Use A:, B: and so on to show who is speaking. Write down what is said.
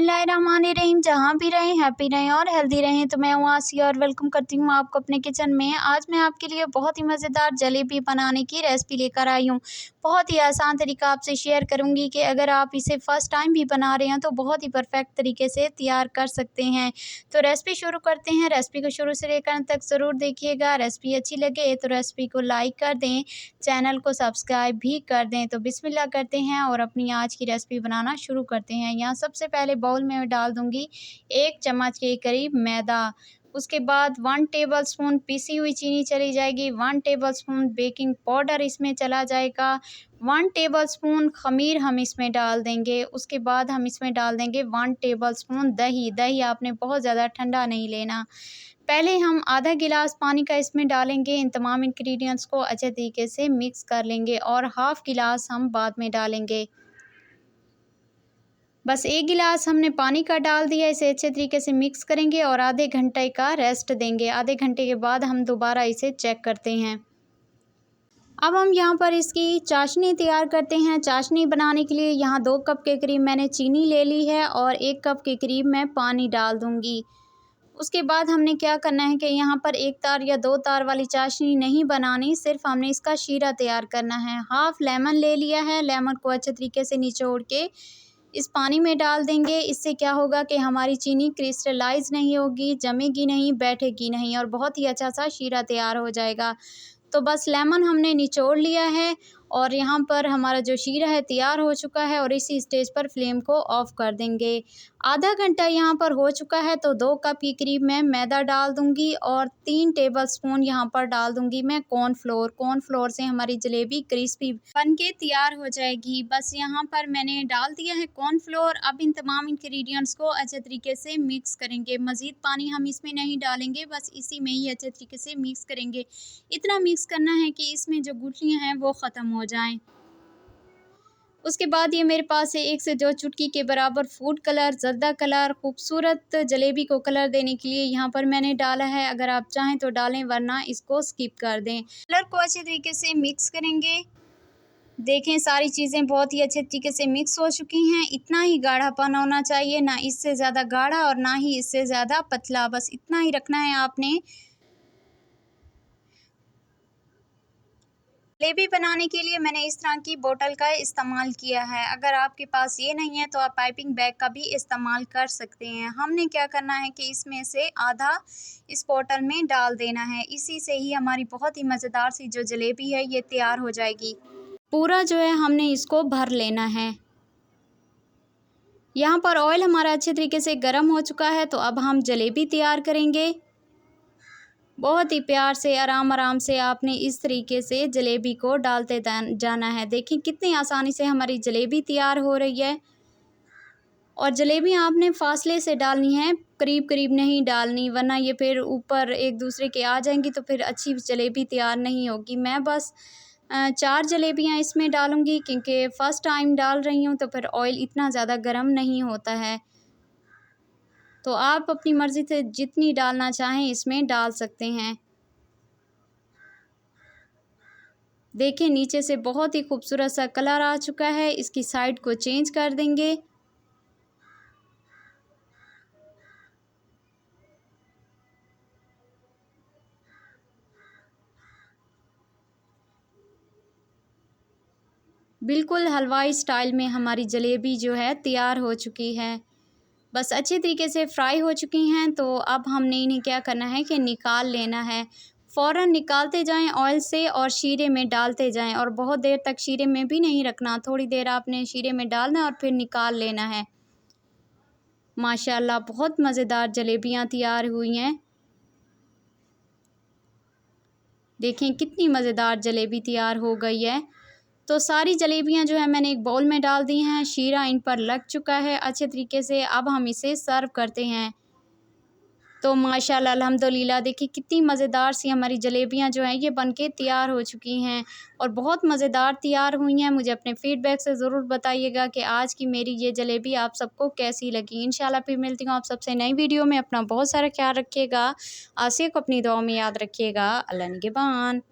A: बिस्मिल्लाहिर्रहमानिर्रहीम। जहाँ भी रहें हैप्पी रहें और हेल्दी रहें। तो मैं हूँ आसिया और वेलकम करती हूँ आपको अपने किचन में। आज मैं आपके लिए बहुत ही मज़ेदार जलेबी बनाने की रेसिपी लेकर आई हूँ। बहुत ही आसान तरीका आपसे शेयर करूँगी कि अगर आप इसे फ़र्स्ट टाइम भी बना रहे हैं तो बहुत ही परफेक्ट तरीके से तैयार कर सकते हैं। तो रेसिपी शुरू करते हैं। रेसिपी को शुरू से लेकर अंत तक ज़रूर देखिएगा। रेसिपी अच्छी लगे तो रेसिपी को लाइक कर दें, चैनल को सब्सक्राइब भी कर दें। तो बिस्मिल्लाह करते हैं और अपनी आज की रेसिपी बनाना शुरू करते हैं। यहाँ सबसे पहले बाउल में डाल दूंगी 1 चम्मच के करीब मैदा। उसके बाद 1 टेबलस्पून पिसी हुई चीनी चली जाएगी, 1 टेबलस्पून बेकिंग पाउडर इसमें चला जाएगा, 1 टेबलस्पून खमीर हम इसमें डाल देंगे। उसके बाद हम इसमें डाल देंगे 1 टेबलस्पून दही। दही आपने बहुत ज़्यादा ठंडा नहीं लेना। पहले हम आधा गिलास पानी का इसमें डालेंगे। इन तमाम इंग्रेडिएंट्स को अच्छे तरीके से मिक्स कर लेंगे और हाफ़ गिलास हम बाद में डालेंगे। बस 1 गिलास हमने पानी का डाल दिया। इसे अच्छे तरीके से मिक्स करेंगे और आधे घंटे का रेस्ट देंगे। आधे घंटे के बाद हम दोबारा इसे चेक करते हैं। अब हम यहाँ पर इसकी चाशनी तैयार करते हैं। चाशनी बनाने के लिए यहाँ 2 कप के करीब मैंने चीनी ले ली है और 1 कप के करीब मैं पानी डाल दूँगी। उसके बाद हमने क्या करना है कि यहाँ पर 1 तार या 2 तार वाली चाशनी नहीं बनानी, सिर्फ हमने इसका शीरा तैयार करना है। हाफ़ लेमन ले लिया है। लेमन को अच्छे तरीके से निचोड़ के इस पानी में डाल देंगे। इससे क्या होगा कि हमारी चीनी क्रिस्टलाइज नहीं होगी, जमेगी नहीं, बैठेगी नहीं और बहुत ही अच्छा सा शीरा तैयार हो जाएगा। तो बस लेमन हमने निचोड़ लिया है और यहाँ पर हमारा जो शीरा है तैयार हो चुका है और इसी स्टेज पर फ्लेम को ऑफ कर देंगे। आधा घंटा यहाँ पर हो चुका है तो 2 कप के करीब मैं मैदा डाल दूँगी और 3 टेबलस्पून यहाँ पर डाल दूँगी मैं कॉर्नफ्लोर। कॉर्नफ्लोर से हमारी जलेबी क्रिस्पी बन के तैयार हो जाएगी। बस यहाँ पर मैंने डाल दिया है कॉर्नफ्लोर। अब इन तमाम इंग्रेडिएंट्स को अच्छे तरीके से मिक्स करेंगे। मज़ीद पानी हम इसमें नहीं डालेंगे, बस इसी में ही अच्छे तरीके से मिक्स करेंगे। इतना मिक्स करना है कि इसमें जो गुठलियाँ हैं वो ख़त्म हो जाएं। उसके बाद ये मेरे पास है 1 से 2 चुटकी के बराबर फूड कलर, ज़र्दा कलर। खूबसूरत जलेबी को कलर देने के लिए यहाँ पर मैंने डाला है। अगर आप चाहें तो डालें वरना इसको स्किप कर दें। कलर को अच्छे तरीके से मिक्स करेंगे। देखें सारी चीज़ें बहुत ही अच्छे तरीके से मिक्स हो चुकी हैं। इतना ही गाढ़ापन होना चाहिए, ना इससे ज़्यादा गाढ़ा और ना ही इससे ज़्यादा पतला, बस इतना ही रखना है आपने। जलेबी बनाने के लिए मैंने इस तरह की बोतल का इस्तेमाल किया है। अगर आपके पास ये नहीं है तो आप पाइपिंग बैग का भी इस्तेमाल कर सकते हैं। हमने क्या करना है कि इसमें से आधा इस बोतल में डाल देना है। इसी से ही हमारी बहुत ही मज़ेदार सी जो जलेबी है ये तैयार हो जाएगी। पूरा जो है हमने इसको भर लेना है। यहाँ पर ऑयल हमारा अच्छे तरीके से गर्म हो चुका है तो अब हम जलेबी तैयार करेंगे। बहुत ही प्यार से आराम से आपने इस तरीके से जलेबी को डालते जाना है। देखिए कितनी आसानी से हमारी जलेबी तैयार हो रही है। और जलेबी आपने फासले से डालनी है, करीब करीब नहीं डालनी, वरना ये फिर ऊपर एक दूसरे के आ जाएंगी तो फिर अच्छी जलेबी तैयार नहीं होगी। मैं बस 4 जलेबियाँ इसमें डालूँगी क्योंकि फ़र्स्ट टाइम डाल रही हूँ तो फिर ऑयल इतना ज़्यादा गर्म नहीं होता है। तो आप अपनी मर्ज़ी से जितनी डालना चाहें इसमें डाल सकते हैं। देखें नीचे से बहुत ही खूबसूरत सा कलर आ चुका है। इसकी साइड को चेंज कर देंगे। बिल्कुल हलवाई स्टाइल में हमारी जलेबी जो है तैयार हो चुकी है। बस अच्छे तरीके से फ्राई हो चुकी हैं तो अब हमने इन्हें क्या करना है कि निकाल लेना है। फ़ौरन निकालते जाएं ऑयल से और शीरे में डालते जाएं और बहुत देर तक शीरे में भी नहीं रखना, थोड़ी देर आपने शीरे में डालना है और फिर निकाल लेना है। माशाल्लाह बहुत मज़ेदार जलेबियां तैयार हुई हैं। देखें कितनी मज़ेदार जलेबी तैयार हो गई है। तो सारी जलेबियां जो है मैंने एक बाउल में डाल दी हैं। शीरा इन पर लग चुका है अच्छे तरीके से। अब हम इसे सर्व करते हैं। तो माशाल्लाह अल्हम्दुलिल्लाह देखिए कितनी मज़ेदार सी हमारी जलेबियां जो हैं ये बनके तैयार हो चुकी हैं और बहुत मज़ेदार तैयार हुई हैं। मुझे अपने फ़ीडबैक से ज़रूर बताइएगा कि आज की मेरी ये जलेबी आप सबको कैसी लगी। इंशाल्लाह फिर मिलती हूँ आप सबसे नई वीडियो में। अपना बहुत सारा ख्याल रखिएगा। आसिया को अपनी दुआ में याद रखिएगा। अल्लाह निगहबान।